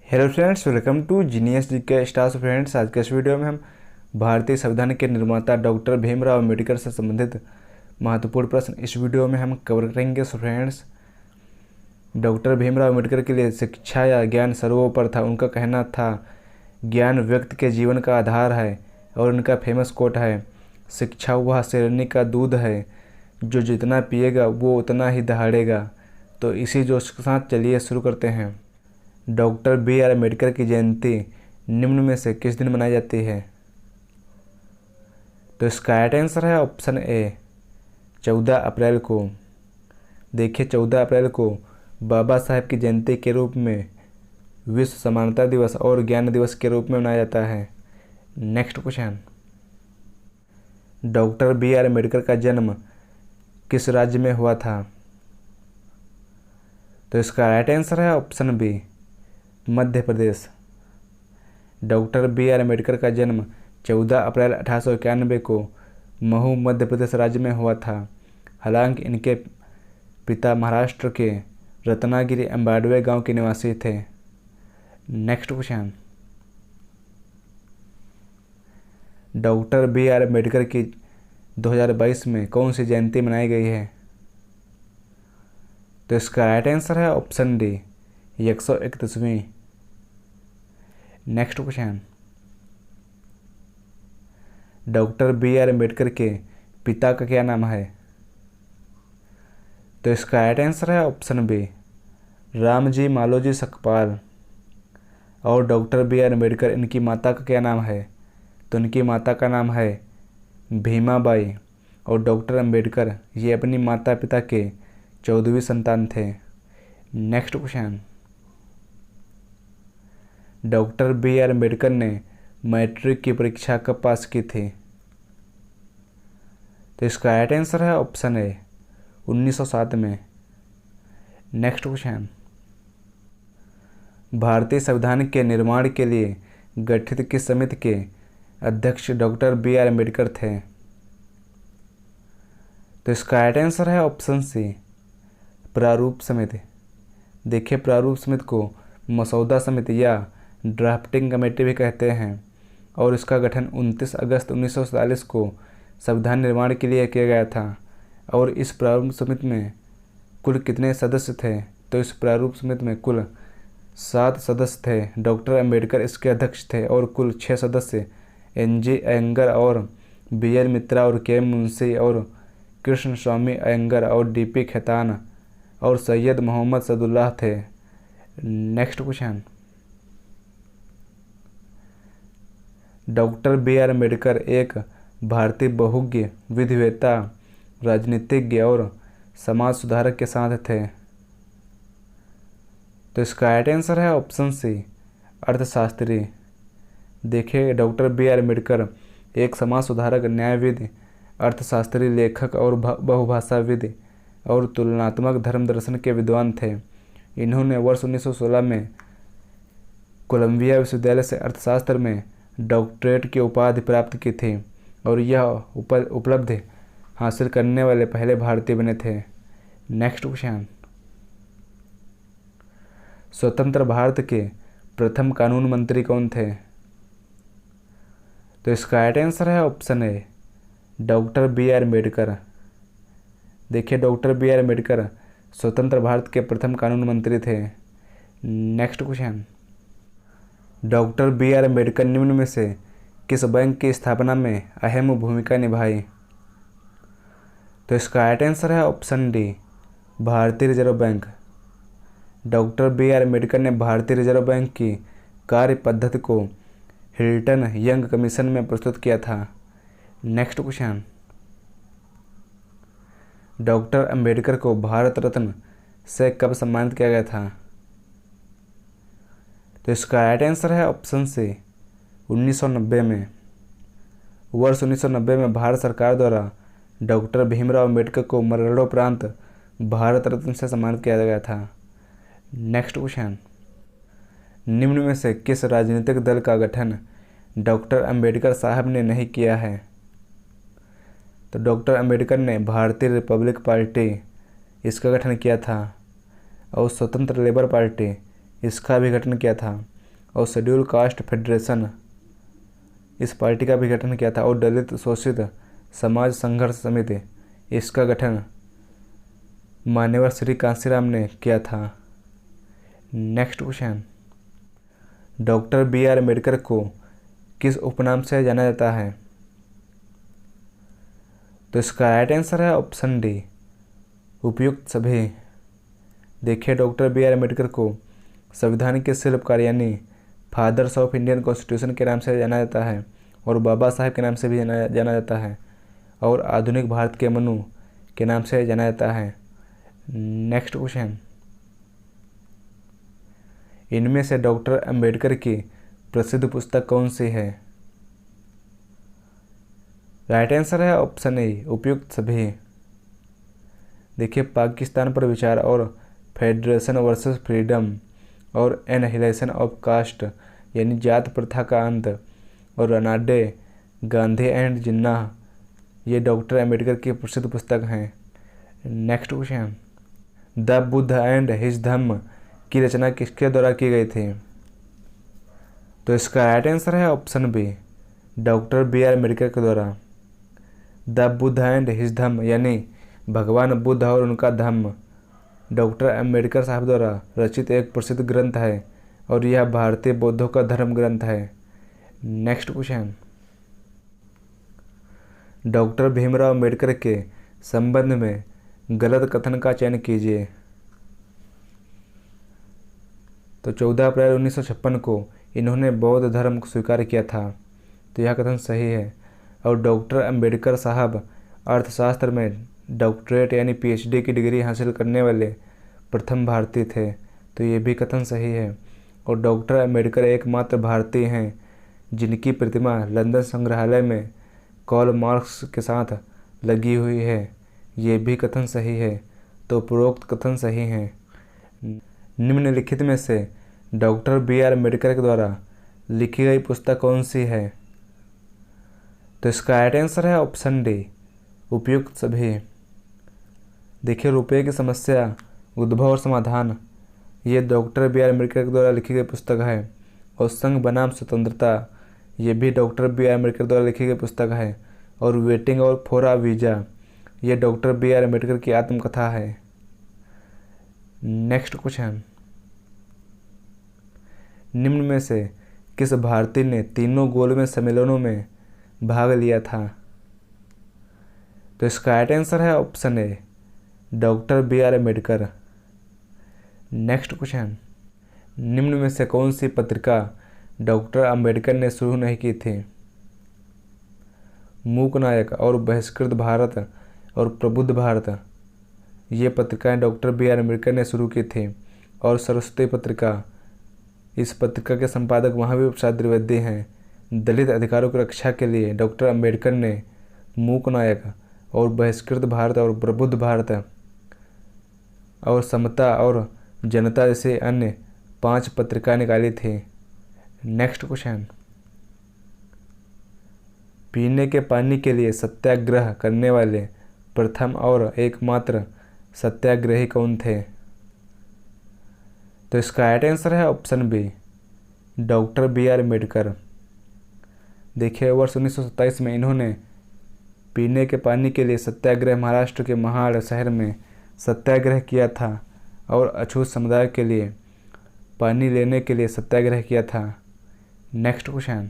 Hello friends, welcome to genius G K stars. Friends, आज के इस वीडियो में हम भारतीय संविधान के निर्माता डॉक्टर भीमराव अम्बेडकर से संबंधित महत्वपूर्ण प्रश्न इस वीडियो में हम कवर करेंगे। So friends, doctor Bhimrao Ambedkar के लिए शिक्षा या ज्ञान सर्वोपरि था। उनका कहना था, ज्ञान व्यक्ति के जीवन का आधार है। और उनका फेमस कोट है, शिक्षा वह शेरनी का दूध है, जो जितना पिएगा वो उतना ही दहाड़ेगा। तो इसी जोश के साथ चलिए शुरू करते हैं। डॉक्टर बी आर अम्बेडकर की जयंती निम्न में से किस दिन मनाई जाती है? तो इसका राइट आंसर है ऑप्शन ए, 14 अप्रैल को। देखिए, 14 अप्रैल को बाबा साहेब की जयंती के रूप में विश्व समानता दिवस और ज्ञान दिवस के रूप में मनाया जाता है। Next question, doctor B R Ambedkar का जन्म किस राज्य में हुआ था? तो इसका राइट आंसर है option B, Madhya Pradesh. Doctor B R Ambedkar का जन्म 14 अप्रैल 1891 को महू मध्य प्रदेश राज्य में हुआ था। हालांकि इनके पिता महाराष्ट्र के रत्नागिरी अम्बाडवे गांव के निवासी थे। Next question, doctor B R Ambedkar की 2022 में कौन सी जयंती मनाई गई है? तो इसका राइट आंसर है ऑप्शन डी, 131वीं। Next question, doctor B R Ambedkar के पिता का क्या नाम है? तो इसका राइट आंसर है ऑप्शन बी, रामजी मालोजी सकपाल। और डॉक्टर बी आर अम्बेडकर, इनकी माता का क्या नाम है? तो इनकी माता का नाम है भीमाबाई। और डॉक्टर अम्बेडकर ये अपनी माता पिता के 14वीं संतान थे। Next question, doctor B R Ambedkar ने मैट्रिक की परीक्षा कब पास की थी? तो इसका राइट आंसर है ऑप्शन ए, 1907 में। नेक्स्ट क्वेश्चन, भारतीय संविधान के निर्माण के लिए गठित किस समिति के अध्यक्ष डॉक्टर बी आर अम्बेडकर थे? तो इसका राइट आंसर है ऑप्शन सी, प्रारूप समिति। देखिए, प्रारूप समिति को मसौदा समिति या ड्राफ्टिंग कमेटी भी कहते हैं। और इसका गठन 29 अगस्त 1947 को संविधान निर्माण के लिए किया गया था। और इस प्रारूप समिति में कुल कितने सदस्य थे? तो इस प्रारूप समिति में कुल 7 सदस्य थे। डॉक्टर अम्बेडकर इसके अध्यक्ष थे। और कुल 6 सदस्य NG अयंगर और BL मित्रा और KM मुंशी और कृष्ण स्वामी अयंगर और DP खेतान और सैयद मोहम्मद सदुल्लाह थे। Next question, doctor B R Ambedkar एक भारतीय बहुज्ञ, विधिवेत्ता, राजनीतिज्ञ और समाज सुधारक के साथ थे। तो इसका राइट आंसर है ऑप्शन सी, अर्थशास्त्री। देखिए, डॉक्टर बी आर अम्बेडकर एक समाज सुधारक, न्यायविद, अर्थशास्त्री, लेखक और बहुभाषाविद और तुलनात्मक धर्म दर्शन के विद्वान थे। इन्होंने वर्ष 1916 में कोलंबिया विश्वविद्यालय से अर्थशास्त्र में डॉक्टरेट की उपाधि प्राप्त की थी। और यह उपलब्धि हासिल करने वाले पहले भारतीय बने थे। नेक्स्ट क्वेश्चन, स्वतंत्र भारत के प्रथम कानून मंत्री कौन थे? तो इसका राइट आंसर है option A, doctor B R Ambedkar. देखिए, डॉक्टर बी आर अम्बेडकर स्वतंत्र भारत के प्रथम कानून मंत्री थे। Next question, doctor B R Ambedkar निम्न में से किस बैंक की स्थापना में अहम भूमिका निभाई? तो इसका राइट आंसर है ऑप्शन डी, भारतीय reserve bank. Doctor B R Ambedkar ने भारतीय रिजर्व बैंक की कार्य पद्धति को हिल्टन यंग कमीशन में प्रस्तुत किया था। नेक्स्ट क्वेश्चन, डॉक्टर अम्बेडकर को भारत रत्न से कब सम्मानित किया गया था? तो इसका राइट आंसर है ऑप्शन सी, 1990 में। वर्ष 1990 में भारत सरकार द्वारा डॉक्टर भीमराव अम्बेडकर को मरणोपरांत भारत रत्न से सम्मानित किया गया था। नेक्स्ट क्वेश्चन, निम्न में से किस राजनीतिक दल का गठन डॉक्टर अम्बेडकर साहब ने नहीं किया है? तो डॉक्टर अम्बेडकर ने भारतीय रिपब्लिक पार्टी इसका गठन किया था। और स्वतंत्र लेबर पार्टी इसका भी गठन किया था। और शेड्यूल कास्ट फेडरेशन इस पार्टी का भी गठन किया था, और दलित शोषित समाज संघर्ष समिति इसका गठन मान्यवर श्री कांशीराम ने किया था। Next question, doctor B R Ambedkar को किस उपनाम से जाना जाता है? तो इसका राइट आंसर है ऑप्शन डी, उपयुक्त सभी। देखिए, डॉक्टर बी आर अम्बेडकर को संविधान के शिल्पकार यानी फादर्स ऑफ इंडियन कॉन्स्टिट्यूशन के नाम से जाना जाता है, और बाबा साहब के नाम से भी जाना जाता है, और आधुनिक भारत के मनु के नाम से जाना जाता है। नेक्स्ट क्वेश्चन, इनमें से डॉक्टर अंबेडकर की प्रसिद्ध पुस्तक कौन सी है? राइट आंसर है ऑप्शन ए, उपयुक्त सभी। देखिए, पाकिस्तान पर विचार और फेडरेशन वर्सेस फ्रीडम और एनहिलेशन ऑफ कास्ट यानी जात प्रथा का अंत और रनाडे, गांधी एंड जिन्ना ये डॉक्टर अंबेडकर की प्रसिद्ध पुस्तक हैं। Next question, the Buddha and his Dhamma की रचना किसके द्वारा की गई थी? तो इसका राइट आंसर है option B, doctor B R Ambedkar के द्वारा। The Buddha and his Dhamma यानी भगवान बुद्ध और उनका धम्म डॉक्टर अम्बेडकर साहब द्वारा रचित एक प्रसिद्ध ग्रंथ है, और यह भारतीय बौद्धों का धर्म ग्रंथ है। Next question, doctor Bhimrao Ambedkar के संबंध में गलत कथन का चयन कीजिए। तो 14 अप्रैल 1956 को इन्होंने बौद्ध धर्म को स्वीकार किया था, तो यह कथन सही है। और डॉक्टर अंबेडकर साहब अर्थशास्त्र में डॉक्टरेट यानी पीएचडी की डिग्री हासिल करने वाले प्रथम भारतीय थे, तो ये भी कथन सही है। और डॉक्टर अंबेडकर एकमात्र भारतीय हैं जिनकी प्रतिमा लंदन संग्रहालय में कार्ल मार्क्स के साथ लगी हुई है, ये भी कथन सही है। तो उपरोक्त कथन सही हैं। निम्नलिखित में से डॉक्टर बी आर अम्बेडकर के द्वारा लिखी गई पुस्तक कौन सी है? तो इसका राइट आंसर है ऑप्शन डी, उपयुक्त सभी। देखिए, रुपये की समस्या, उद्भव और समाधान ये डॉक्टर बी आर अम्बेडकर के द्वारा लिखी गई पुस्तक है। और संघ बनाम स्वतंत्रता ये भी डॉक्टर बी आर अम्बेडकर द्वारा लिखी गई पुस्तक है। और वेटिंग और फोरा वीजा ये डॉक्टर बी आर अम्बेडकर की आत्मकथा है। नेक्स्ट क्वेश्चन, निम्न में से किस भारतीय ने तीनों गोलमेज सम्मेलनों में भाग लिया था? तो इसका राइट आंसर है option A, doctor B R Ambedkar. Next question, निम्न में से कौन सी पत्रिका डॉक्टर अंबेडकर ने शुरू नहीं की थी? मूक नायक और बहिष्कृत भारत और प्रबुद्ध भारत ये पत्रिकाएं डॉक्टर बी आर अम्बेडकर ने शुरू की थी। और सरस्वती पत्रिका, इस पत्रिका के संपादक महावीर प्रसाद द्विवेदी हैं। दलित अधिकारों की रक्षा के लिए डॉक्टर अंबेडकर ने मूक नायक और बहिष्कृत भारत और प्रबुद्ध भारत और समता और जनता जैसे अन्य 5 पत्रिकाएं निकाली थी। नेक्स्ट क्वेश्चन, पीने के पानी के लिए सत्याग्रह करने वाले प्रथम और एकमात्र सत्याग्रही कौन थे? तो इसका राइट आंसर है option B, doctor B R Ambedkar. देखिए, वर्ष 1927 में इन्होंने पीने के पानी के लिए सत्याग्रह महाराष्ट्र के महाड़ शहर में सत्याग्रह किया था, और अछूत समुदाय के लिए पानी लेने के लिए सत्याग्रह किया था। नेक्स्ट क्वेश्चन,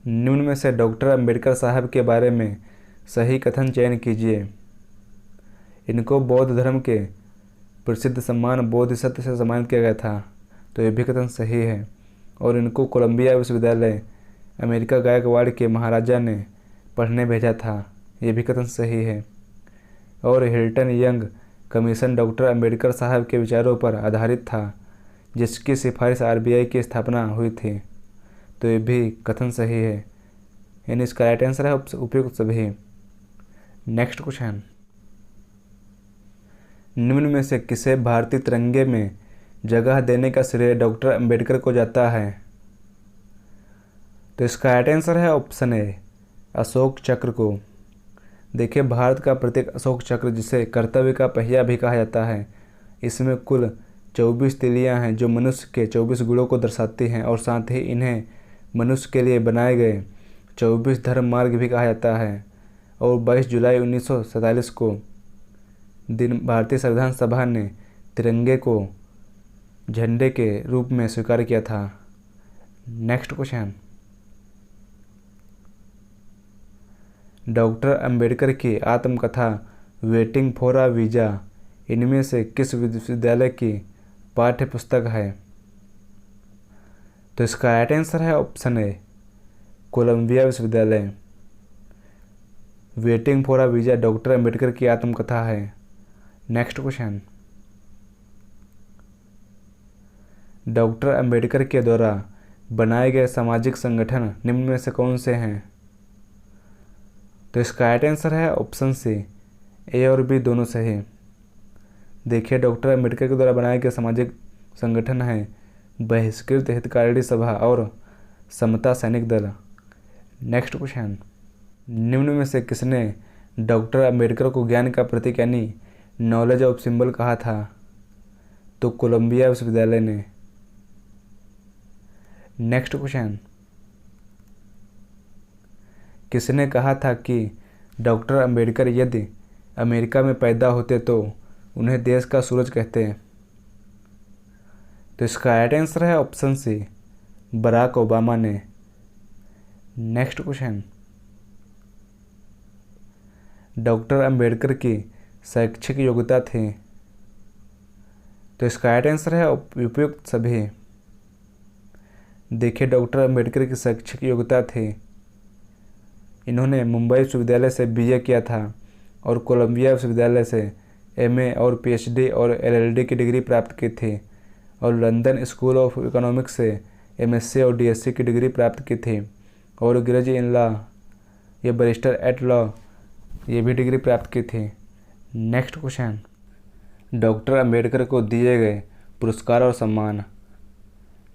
निम्न में से डॉक्टर अंबेडकर साहब के बारे में सही कथन चयन कीजिए। इनको बौद्ध धर्म के प्रसिद्ध सम्मान बोधिसत्व से सम्मानित किया गया था, तो ये भी कथन सही है। और इनको कोलंबिया विश्वविद्यालय अमेरिका गायकवाड़ के महाराजा ने पढ़ने भेजा था, ये भी कथन सही है। और Hilton young commission doctor Ambedkar साहब के विचारों पर आधारित था, जिसकी सिफारिश आरबीआई की स्थापना हुई थी, तो ये भी कथन सही है। यानी इसका राइट आंसर है उपयुक्त सभी। नेक्स्ट क्वेश्चन, निम्न में से किसे भारतीय तिरंगे में जगह देने का श्रेय डॉक्टर अंबेडकर को जाता है? तो इसका राइट आंसर है ऑप्शन ए, अशोक चक्र को। देखिए, भारत का प्रत्येक अशोक चक्र, जिसे कर्तव्य का पहिया भी कहा जाता है, इसमें कुल 24 तीलियां हैं जो मनुष्य के 24 गुणों को दर्शाती हैं और साथ ही इन्हें मनुष्य के लिए बनाए गए 24 धर्म मार्ग भी कहा जाता है। और 22 जुलाई 1947 को दिन भारतीय संविधान सभा ने तिरंगे को झंडे के रूप में स्वीकार किया था। नेक्स्ट क्वेश्चन, डॉक्टर अंबेडकर की आत्मकथा वेटिंग फॉर अ वीज़ा इनमें से किस विश्वविद्यालय की पाठ्य पुस्तक है? तो इसका राइट आंसर है ऑप्शन ए, कोलंबिया विश्वविद्यालय। Waiting for a visa doctor Ambedkar की आत्मकथा है। नेक्स्ट क्वेश्चन, डॉक्टर अंबेडकर के द्वारा बनाए गए सामाजिक संगठन निम्न में से कौन से हैं? तो इसका राइट आंसर है ऑप्शन सी, ए और बी दोनों सही। देखिए, डॉक्टर अंबेडकर के द्वारा बनाए गए सामाजिक संगठन हैं बहिष्कृत हितकारिणी सभा और समता सैनिक दल। नेक्स्ट क्वेश्चन, निम्न में से किसने डॉक्टर अंबेडकर को ज्ञान का प्रतीक यानी नॉलेज ऑफ सिंबल कहा था? तो कोलंबिया विश्वविद्यालय ने। नेक्स्ट क्वेश्चन, किसने कहा था कि डॉक्टर अंबेडकर यदि अमेरिका में पैदा होते तो उन्हें देश का सूरज कहते हैं? तो इसका राइट आंसर है ऑप्शन सी, बराक ओबामा ने। नेक्स्ट क्वेश्चन, डॉक्टर अंबेडकर की शैक्षिक योग्यता थी? तो इसका राइट आंसर है उपयुक्त सभी। देखिए, डॉक्टर अंबेडकर की शैक्षिक योग्यता थी, इन्होंने मुंबई विश्वविद्यालय से बीए किया था और कोलंबिया विश्वविद्यालय से एमए और पीएचडी और एलएलडी की डिग्री प्राप्त की थी और लंदन स्कूल ऑफ इकोनॉमिक्स से एमएससी और डीएससी की डिग्री प्राप्त की थी और अंग्रेजी इन लॉ या बैरिस्टर एट लॉ ये भी डिग्री प्राप्त की थी। नेक्स्ट क्वेश्चन, डॉक्टर अंबेडकर को दिए गए पुरस्कार और सम्मान।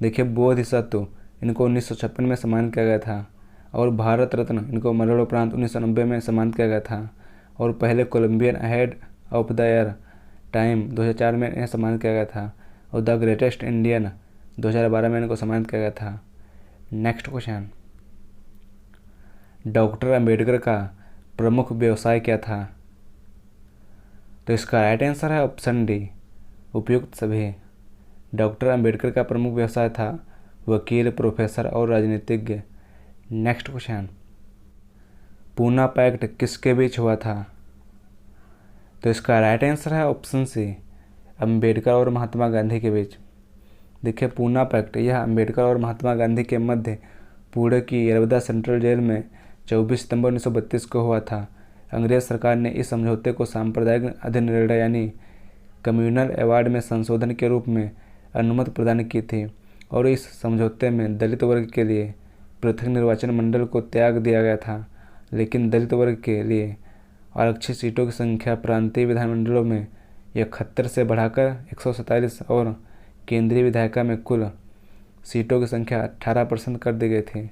देखिए, बोधिसत्व इनको 1956 में सम्मानित किया गया था और भारत रत्न इनको मरणोपरांत 1990 में सम्मानित किया गया था और पहले Columbian head of the year time 2004 में इन्हें सम्मानित किया गया था और द ग्रेटेस्ट इंडियन 2012 में इनको सम्मानित किया गया था। नेक्स्ट क्वेश्चन, डॉक्टर अंबेडकर का प्रमुख व्यवसाय क्या था? तो इसका राइट आंसर है ऑप्शन डी, उपयुक्त सभी। डॉक्टर अंबेडकर का प्रमुख व्यवसाय था वकील, प्रोफेसर और राजनीतिज्ञ। नेक्स्ट क्वेश्चन, पूना पैक्ट किसके बीच हुआ था? तो इसका राइट आंसर है ऑप्शन सी, अंबेडकर और महात्मा गांधी के बीच। देखिए, पूना पैक्ट यह अंबेडकर और महात्मा गांधी के मध्य पुणे की यरवदा सेंट्रल जेल में 24 सितंबर 1932 को हुआ था। अंग्रेज सरकार ने इस समझौते को सांप्रदायिक अधिनिर्णय यानी कम्युनल अवार्ड में संशोधन के रूप में अनुमति प्रदान की थी और इस समझौते में दलित वर्ग के लिए पृथक निर्वाचन मंडल को त्याग दिया गया था, लेकिन दलित वर्ग के लिए आरक्षित सीटों की संख्या प्रांतीय विधानमंडलों में 71 से बढ़ाकर 147 और केंद्रीय विधायिका में कुल सीटों की संख्या 18% कर दी गई थी।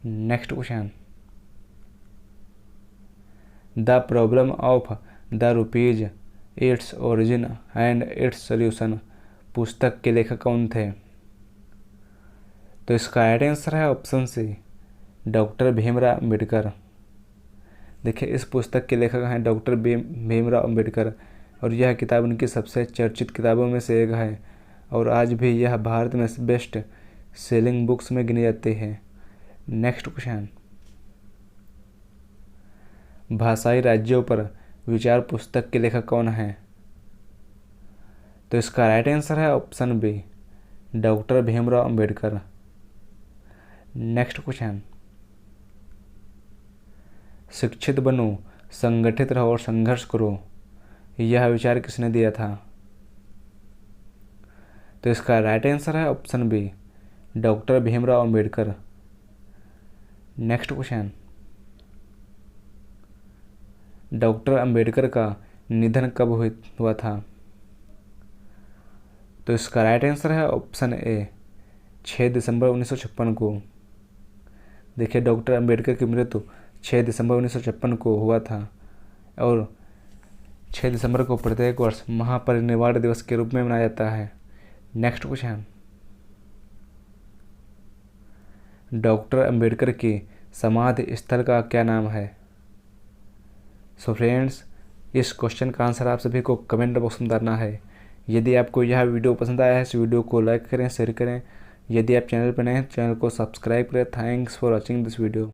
Next question, the problem of the rupees, its origin and its solution पुस्तक के लेखक कौन थे? तो इसका राइट आंसर है option C, doctor Bhimrao Ambedkar. देखिए, इस पुस्तक के लेखक हैं डॉक्टर भीमराव अम्बेडकर और यह किताब उनकी सबसे चर्चित किताबों में से एक है और आज भी यह भारत में बेस्ट सेलिंग बुक्स में गिनी जाती है। नेक्स्ट क्वेश्चन, भाषाई राज्यों पर विचार पुस्तक के लेखक कौन है? तो इसका राइट आंसर है option B, doctor Bhimrao Ambedkar. Next question, शिक्षित बनो, संगठित रहो और संघर्ष करो, यह विचार किसने दिया था? तो इसका राइट आंसर है option B, doctor Bhimrao Ambedkar. Next question, doctor Ambedkar का निधन कब हुआ था? तो इसका राइट आंसर है ऑप्शन ए, 6 दिसंबर 1956 को। देखिए, डॉक्टर अम्बेडकर की मृत्यु 6 दिसंबर 1956 को हुआ था और 6 दिसंबर को प्रत्येक वर्ष महापरिनिर्वाण दिवस के रूप में मनाया जाता है। नेक्स्ट क्वेश्चन, डॉक्टर अंबेडकर के समाधि स्थल का क्या नाम है? सो फ्रेंड्स, इस क्वेश्चन का आंसर आप सभी को कमेंट बॉक्स में बताना है। यदि आपको यह वीडियो पसंद आया है इस वीडियो को लाइक करें, शेयर करें। यदि आप चैनल पर नए हैं चैनल को सब्सक्राइब करें। Thanks for watching this video.